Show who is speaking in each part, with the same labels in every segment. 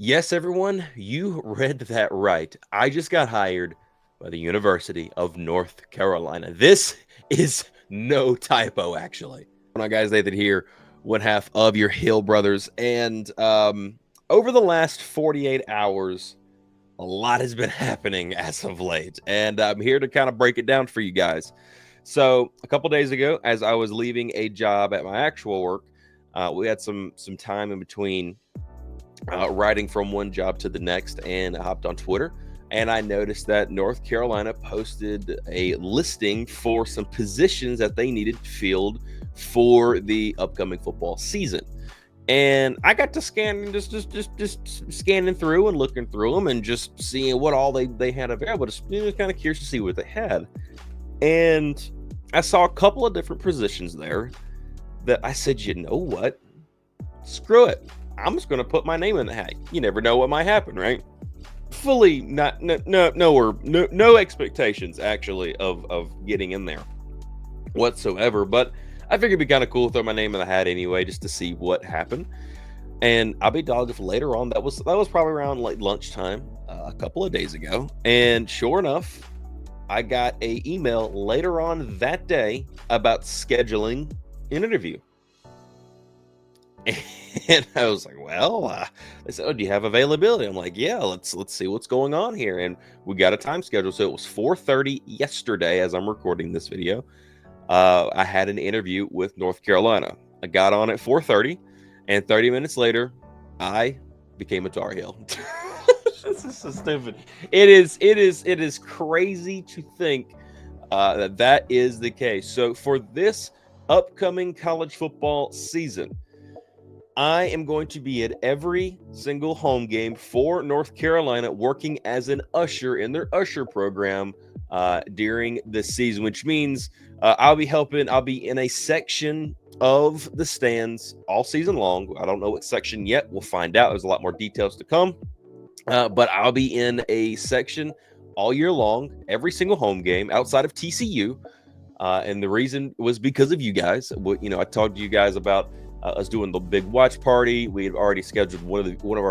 Speaker 1: Yes, everyone, you read that right. I just got hired by the University of North Carolina. This is no typo, actually. When I guys, Nathan here, one half of your Hill brothers, and over the last 48 hours, a lot has been happening as of late, and I'm here to kind of break it down for you guys. So, a couple days ago, as I was leaving a job at my actual work, we had some time in between riding from one job to the next, and I hopped on Twitter and I noticed that North Carolina posted a listing for some positions that they needed filled for the upcoming football season. And I got to scanning, just scanning through and looking through them and just seeing what all they had available. Just kind of curious to see what they had. And I saw a couple of different positions there that I said, you know what? Screw it. I'm just going to put my name in the hat. You never know what might happen, right? Fully not no expectations actually of getting in there whatsoever, but I figured it'd be kind of cool to throw my name in the hat anyway, just to see what happened. And I'll be dogged if later on, that was probably around like lunchtime a couple of days ago, and sure enough, I got a email later on that day about scheduling an interview. And I was like, well, they said, oh, do you have availability? I'm like, yeah, let's see what's going on here. And we got a time schedule. So it was 4:30 yesterday as I'm recording this video. I had an interview with North Carolina. I got on at 4:30, and 30 minutes later, I became a Tar Heel. This is so stupid. It is crazy to think that is the case. So for this upcoming college football season, I am going to be at every single home game for North Carolina, working as an usher in their usher program during the season, which means I'll be in a section of the stands all season long. I don't know what section yet. We'll find out. There's a lot more details to come. But I'll be in a section all year long, every single home game outside of TCU. And the reason was because of you guys. I talked to you guys about us doing the big watch party. We had already scheduled one of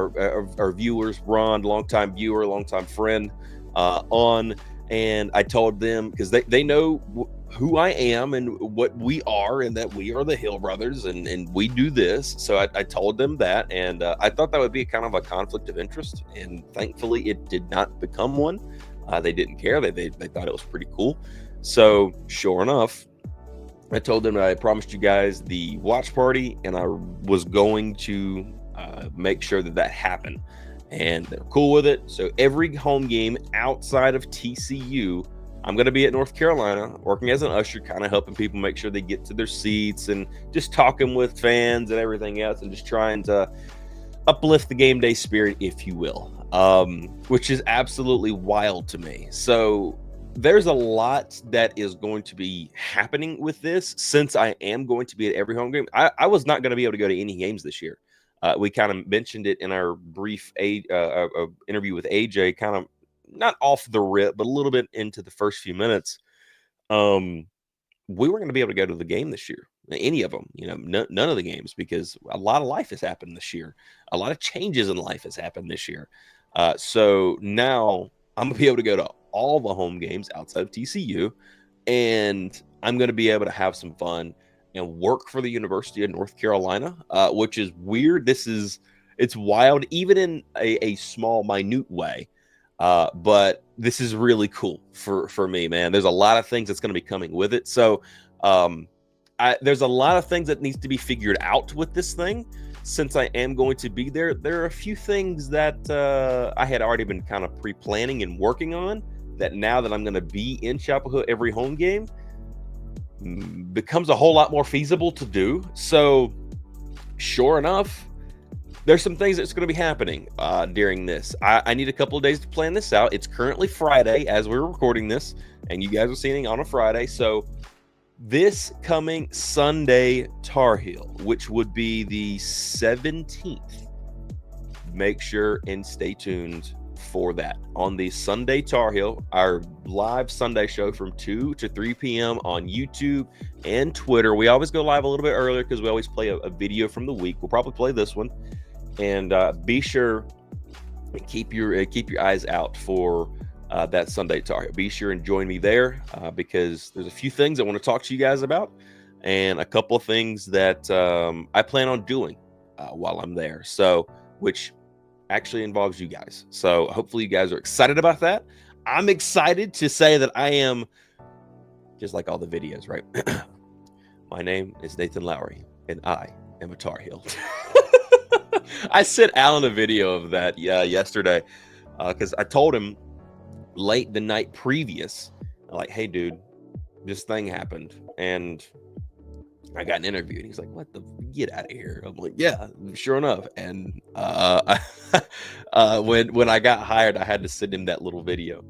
Speaker 1: our viewers, Ron, longtime viewer, longtime friend, on, and I told them because they know who I am and what we are, and that we are the Hill brothers, and we do this. So I told them that, and I thought that would be kind of a conflict of interest, and thankfully it did not become one. They didn't care. They thought it was pretty cool. So sure enough, I told them that I promised you guys the watch party, and I was going to make sure that happened. And they're cool with it. So every home game outside of TCU, I'm going to be at North Carolina working as an usher, kind of helping people make sure they get to their seats and just talking with fans and everything else, and just trying to uplift the game day spirit, if you will, which is absolutely wild to me. So there's a lot that is going to be happening with this, since I am going to be at every home game. I was not going to be able to go to any games this year. We kind of mentioned it in our brief interview with AJ, kind of not off the rip, but a little bit into the first few minutes. We weren't going to be able to go to the game this year, any of them, none of the games, because a lot of life has happened this year. A lot of changes in life has happened this year. So now I'm going to be able to go to all the home games outside of TCU, and I'm going to be able to have some fun and work for the University of North Carolina, which is weird. It's wild, even in a small, minute way. But this is really cool for me, man. There's a lot of things that's going to be coming with it. So there's a lot of things that needs to be figured out with this thing. Since I am going to be there, there are a few things that I had already been kind of pre-planning and working on, that now that I'm going to be in Chapel Hill every home game, becomes a whole lot more feasible to do. So sure enough, there's some things that's going to be happening during this. I need a couple of days to plan this out. It's currently Friday as we're recording this, and you guys are seeing it on a Friday. So this coming Sunday Tar Heel, which would be the 17th, make sure and stay tuned for that on the Sunday Tar Heel, our live Sunday show from 2 to 3 p.m. on YouTube and Twitter. We always go live a little bit earlier because we always play a video from the week. We'll probably play this one. And be sure and keep your eyes out for that Sunday Tar Heel. Be sure and join me there because there's a few things I want to talk to you guys about, and a couple of things that I plan on doing while I'm there. So, which actually involves you guys. So hopefully you guys are excited about that. I'm excited to say that I am just like all the videos, right? My name is Nathan Lowry, and I am a Tar Heel. I sent Alan a video of that yesterday because I told him late the night previous, like, hey, dude, this thing happened, and I got an interview. And he's like, what the, get out of here. I'm like, yeah, sure enough. And when I got hired, I had to send him that little video.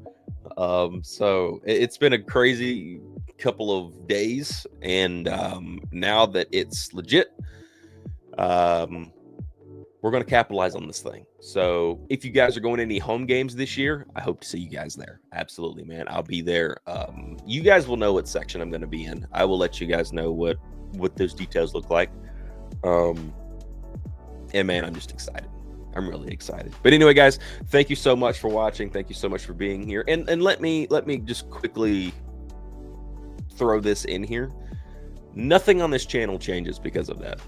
Speaker 1: So it's been a crazy couple of days, and now that it's legit, we're going to capitalize on this thing. So if you guys are going to any home games this year, I hope to see you guys there. Absolutely, man. I'll be there. You guys will know what section I'm going to be in. I will let you guys know what those details look like. And man, I'm just excited. I'm really excited. But anyway, guys, thank you so much for watching. Thank you so much for being here. And let me just quickly throw this in here. Nothing on this channel changes because of that.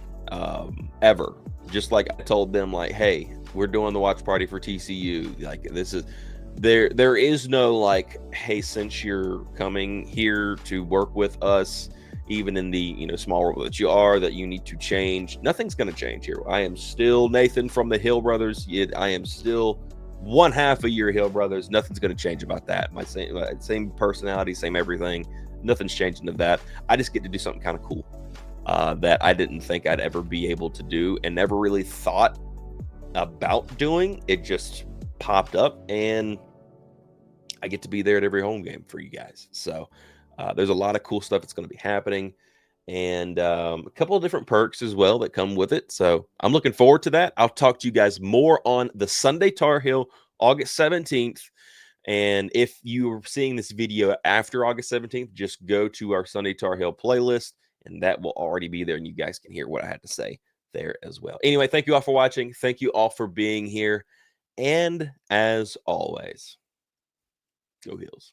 Speaker 1: Ever. Just like I told them, like, hey, we're doing the watch party for TCU. Like, this is there is no like, hey, since you're coming here to work with us, even in the small world that you are, that you need to change. Nothing's going to change here. I am still Nathan from the Hill Brothers. I am still one half of your Hill Brothers. Nothing's going to change about that. My same personality, same everything. Nothing's changing of that. I just get to do something kind of cool that I didn't think I'd ever be able to do and never really thought about doing. It just popped up, and I get to be there at every home game for you guys. So there's a lot of cool stuff that's going to be happening, and a couple of different perks as well that come with it. So I'm looking forward to that. I'll talk to you guys more on the Sunday Tar Heel, August 17th. And if you're seeing this video after August 17th, just go to our Sunday Tar Heel playlist, and that will already be there, and you guys can hear what I had to say there as well. Anyway, thank you all for watching. Thank you all for being here. And as always, go Heels.